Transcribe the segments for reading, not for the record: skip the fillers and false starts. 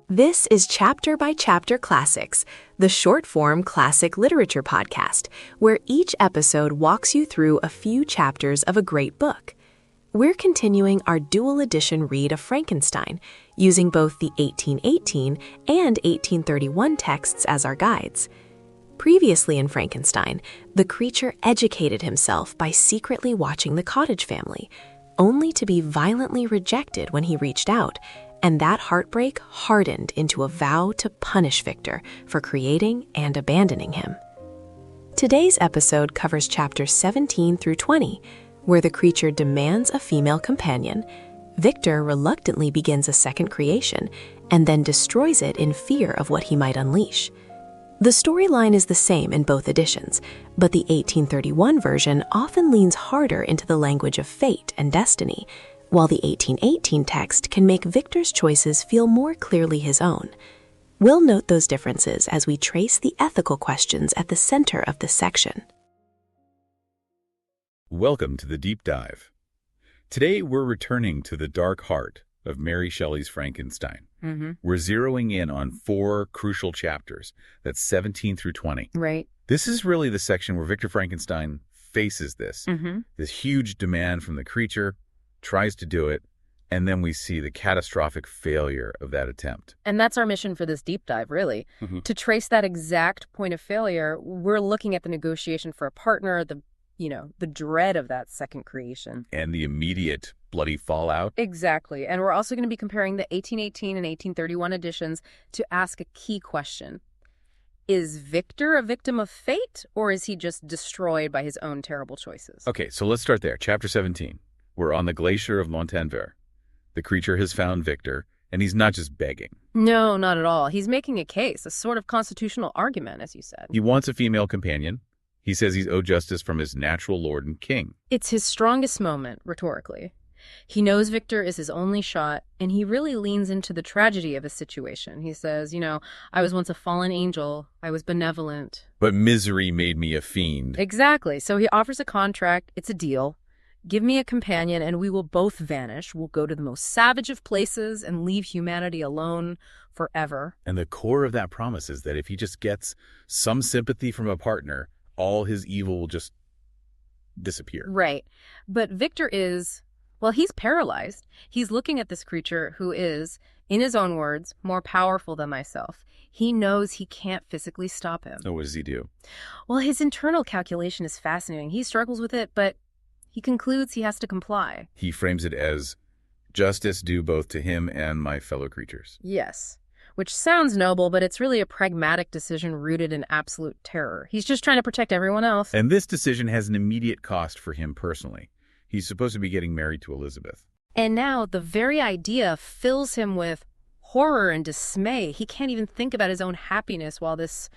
This is Chapter by Chapter Classics, the short-form classic literature podcast, where each episode walks you through a few chapters of a great book. We're continuing our dual edition read of Frankenstein, using both the 1818 and 1831 texts as our guides. Previously in Frankenstein, the creature educated himself by secretly watching the cottage family, only to be violently rejected when he reached out, and that heartbreak hardened into a vow to punish Victor for creating and abandoning him. Today's episode covers chapters 17 through 20, where the creature demands a female companion, Victor reluctantly begins a second creation, and then destroys it in fear of what he might unleash. The storyline is the same in both editions, but the 1831 version often leans harder into the language of fate and destiny, while the 1818 text can make Victor's choices feel more clearly his own. We'll note those differences as we trace the ethical questions at the center of this section. Welcome to the Deep Dive. Today we're returning to the dark heart of Mary Shelley's Frankenstein. We're zeroing in on 4 crucial chapters, that's 17 through 20. Right. This is really the section where Victor Frankenstein faces this huge demand from the creature, tries to do it, and then we see the catastrophic failure of that attempt. And that's our mission for this deep dive, really. To trace that exact point of failure, we're looking at the negotiation for a partner, the dread of that second creation. And the immediate bloody fallout. Exactly. And we're also going to be comparing the 1818 and 1831 editions to ask a key question. Is Victor a victim of fate, or is he just destroyed by his own terrible choices? Okay, so let's start there. Chapter 17. We're on the glacier of Montanvert. The creature has found Victor, and he's not just begging. No, not at all. He's making a case, a sort of constitutional argument, as you said. He wants a female companion. He says he's owed justice from his natural lord and king. It's his strongest moment, rhetorically. He knows Victor is his only shot, and he really leans into the tragedy of his situation. He says, I was once a fallen angel. I was benevolent. But misery made me a fiend. Exactly. So he offers a contract. It's a deal. Give me a companion, and we will both vanish. We'll go to the most savage of places and leave humanity alone forever. And the core of that promise is that if he just gets some sympathy from a partner, all his evil will just disappear. Right. But Victor he's paralyzed. He's looking at this creature who is, in his own words, more powerful than myself. He knows he can't physically stop him. So what does he do? Well, his internal calculation is fascinating. He struggles with it, but he concludes he has to comply. He frames it as justice due both to him and my fellow creatures. Yes. Which sounds noble, but it's really a pragmatic decision rooted in absolute terror. He's just trying to protect everyone else. And this decision has an immediate cost for him personally. He's supposed to be getting married to Elizabeth. And now the very idea fills him with horror and dismay. He can't even think about his own happiness while this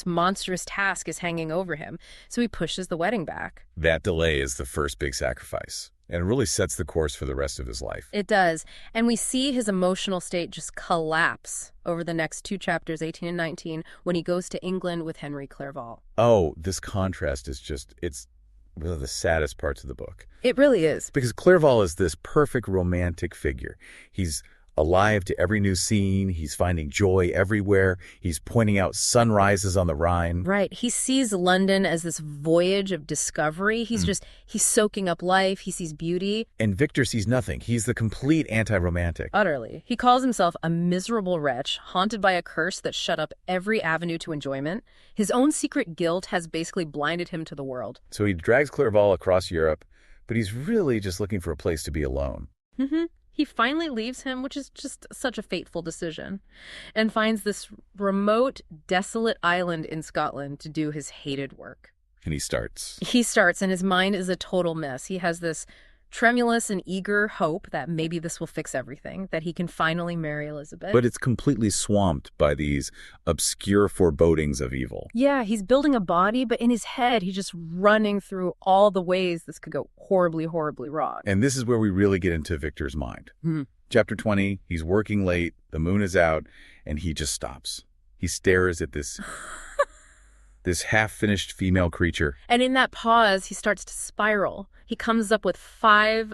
monstrous task is hanging over him. So he pushes the wedding back. That delay is the first big sacrifice. And it really sets the course for the rest of his life. It does. And we see his emotional state just collapse over the next 2 chapters, 18 and 19, when he goes to England with Henry Clerval. Oh, this contrast is it's one of the saddest parts of the book. It really is. Because Clerval is this perfect romantic figure. He's alive to every new scene. He's finding joy everywhere. He's pointing out sunrises on the Rhine. Right. He sees London as this voyage of discovery. He's soaking up life. He sees beauty. And Victor sees nothing. He's the complete anti-romantic. Utterly. He calls himself a miserable wretch, haunted by a curse that shut up every avenue to enjoyment. His own secret guilt has basically blinded him to the world. So he drags Clerval across Europe, but he's really just looking for a place to be alone. He finally leaves him, which is just such a fateful decision, and finds this remote, desolate island in Scotland to do his hated work. And he starts, and his mind is a total mess. He has this tremulous and eager hope that maybe this will fix everything, that he can finally marry Elizabeth. But it's completely swamped by these obscure forebodings of evil. Yeah, he's building a body, but in his head, he's just running through all the ways this could go horribly, horribly wrong. And this is where we really get into Victor's mind. Chapter 20, he's working late, the moon is out, and he just stops. He stares at this half-finished female creature. And in that pause, he starts to spiral. He comes up with 5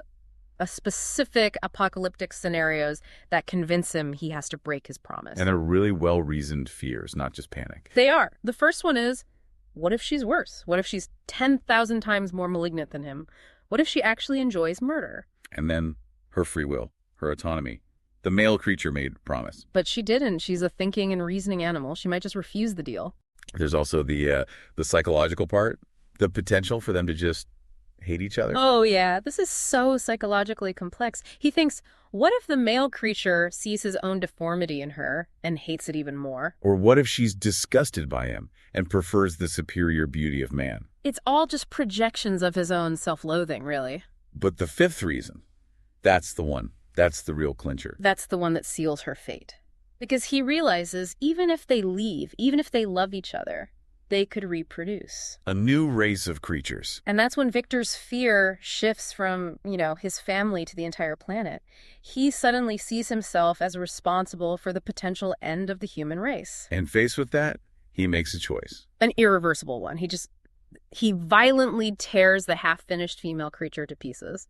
specific apocalyptic scenarios that convince him he has to break his promise. And they're really well-reasoned fears, not just panic. They are. The first one is, what if she's worse? What if she's 10,000 times more malignant than him? What if she actually enjoys murder? And then her free will, her autonomy. The male creature made a promise. But she didn't. She's a thinking and reasoning animal. She might just refuse the deal. There's also the psychological part, the potential for them to just hate each other. Oh, yeah. This is so psychologically complex. He thinks, what if the male creature sees his own deformity in her and hates it even more? Or what if she's disgusted by him and prefers the superior beauty of man? It's all just projections of his own self-loathing, really. But the fifth reason, that's the one. That's the real clincher. That's the one that seals her fate. Because he realizes even if they leave, even if they love each other, they could reproduce. A new race of creatures. And that's when Victor's fear shifts from, his family to the entire planet. He suddenly sees himself as responsible for the potential end of the human race. And faced with that, he makes a choice. An irreversible one. He violently tears the half-finished female creature to pieces,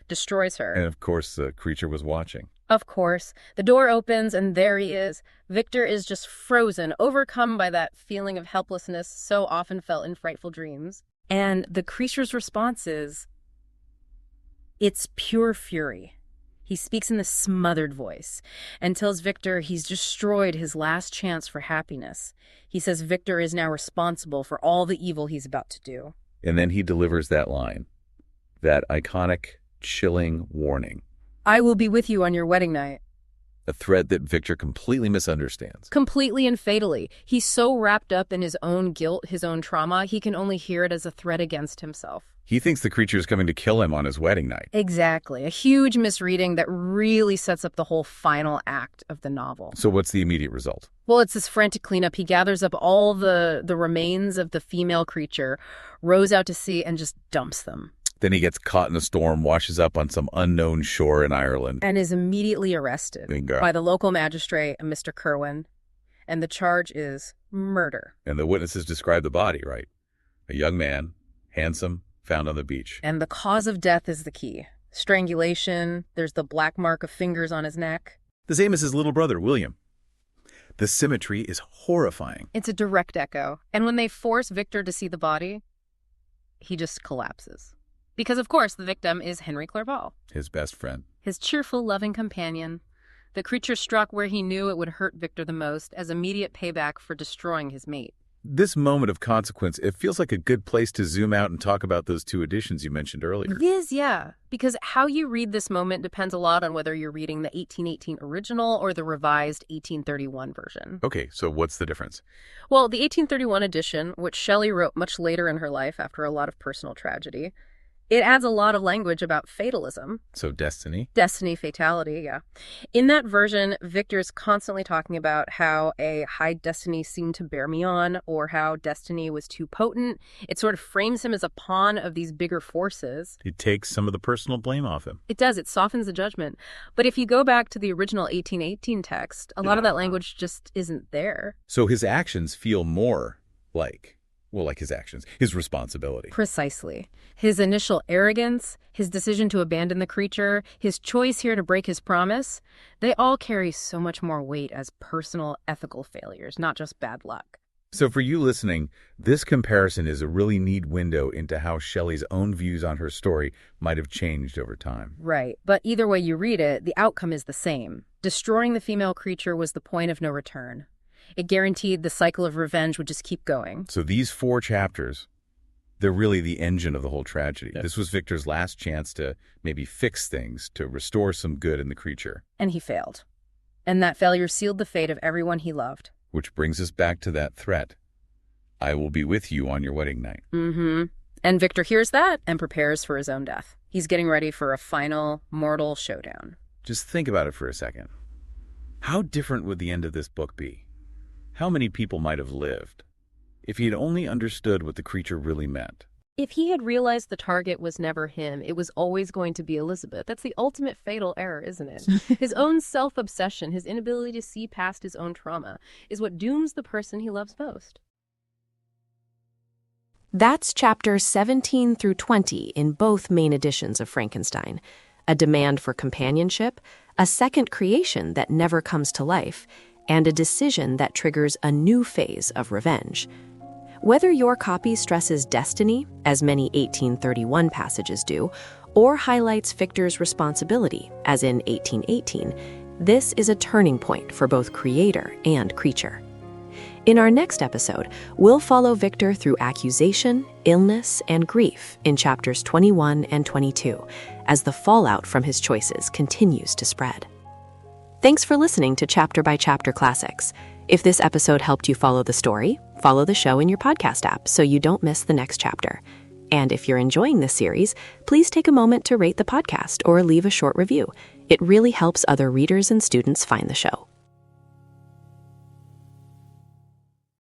destroys her. And of course, the creature was watching. Of course. The door opens and there he is. Victor is just frozen, overcome by that feeling of helplessness so often felt in frightful dreams. And the creature's response is, it's pure fury. He speaks in this smothered voice and tells Victor he's destroyed his last chance for happiness. He says Victor is now responsible for all the evil he's about to do. And then he delivers that line, that iconic, chilling warning. I will be with you on your wedding night. A threat that Victor completely misunderstands. Completely and fatally. He's so wrapped up in his own guilt, his own trauma, he can only hear it as a threat against himself. He thinks the creature is coming to kill him on his wedding night. Exactly. A huge misreading that really sets up the whole final act of the novel. So what's the immediate result? Well, it's this frantic cleanup. He gathers up all the remains of the female creature, rows out to sea, and just dumps them. Then he gets caught in a storm, washes up on some unknown shore in Ireland. And is immediately arrested by the local magistrate, Mr. Kerwin. And the charge is murder. And the witnesses describe the body, right? A young man, handsome, found on the beach. And the cause of death is the key. Strangulation. There's the black mark of fingers on his neck. The same as his little brother, William. The symmetry is horrifying. It's a direct echo. And when they force Victor to see the body, he just collapses. Because, of course, the victim is Henry Clerval. His best friend. His cheerful, loving companion. The creature struck where he knew it would hurt Victor the most as immediate payback for destroying his mate. This moment of consequence, it feels like a good place to zoom out and talk about those two editions you mentioned earlier. It is, yeah. Because how you read this moment depends a lot on whether you're reading the 1818 original or the revised 1831 version. Okay, so what's the difference? Well, the 1831 edition, which Shelley wrote much later in her life after a lot of personal tragedy, it adds a lot of language about fatalism. So destiny? Destiny, fatality, yeah. In that version, Victor's constantly talking about how a high destiny seemed to bear me on, or how destiny was too potent. It sort of frames him as a pawn of these bigger forces. It takes some of the personal blame off him. It does. It softens the judgment. But if you go back to the original 1818 text, a lot of that language just isn't there. So his actions feel more like his actions, his responsibility. Precisely. His initial arrogance, his decision to abandon the creature, his choice here to break his promise, they all carry so much more weight as personal ethical failures, not just bad luck. So for you listening, this comparison is a really neat window into how Shelley's own views on her story might have changed over time. Right. But either way you read it, the outcome is the same. Destroying the female creature was the point of no return. It guaranteed the cycle of revenge would just keep going. So these 4 chapters, they're really the engine of the whole tragedy. Yep. This was Victor's last chance to maybe fix things, to restore some good in the creature. And he failed. And that failure sealed the fate of everyone he loved. Which brings us back to that threat. I will be with you on your wedding night. Mm-hmm. And Victor hears that and prepares for his own death. He's getting ready for a final mortal showdown. Just think about it for a second. How different would the end of this book be? How many people might have lived if he had only understood what the creature really meant? If he had realized the target was never him, it was always going to be Elizabeth. That's the ultimate fatal error, isn't it? His own self-obsession, his inability to see past his own trauma, is what dooms the person he loves most. That's chapters 17 through 20 in both main editions of Frankenstein. a demand for companionship, a second creation that never comes to life, and a decision that triggers a new phase of revenge. Whether your copy stresses destiny, as many 1831 passages do, or highlights Victor's responsibility, as in 1818, this is a turning point for both creator and creature. In our next episode, we'll follow Victor through accusation, illness, and grief in chapters 21 and 22, as the fallout from his choices continues to spread. Thanks for listening to Chapter by Chapter Classics. If this episode helped you follow the story, follow the show in your podcast app so you don't miss the next chapter. And if you're enjoying this series, please take a moment to rate the podcast or leave a short review. It really helps other readers and students find the show.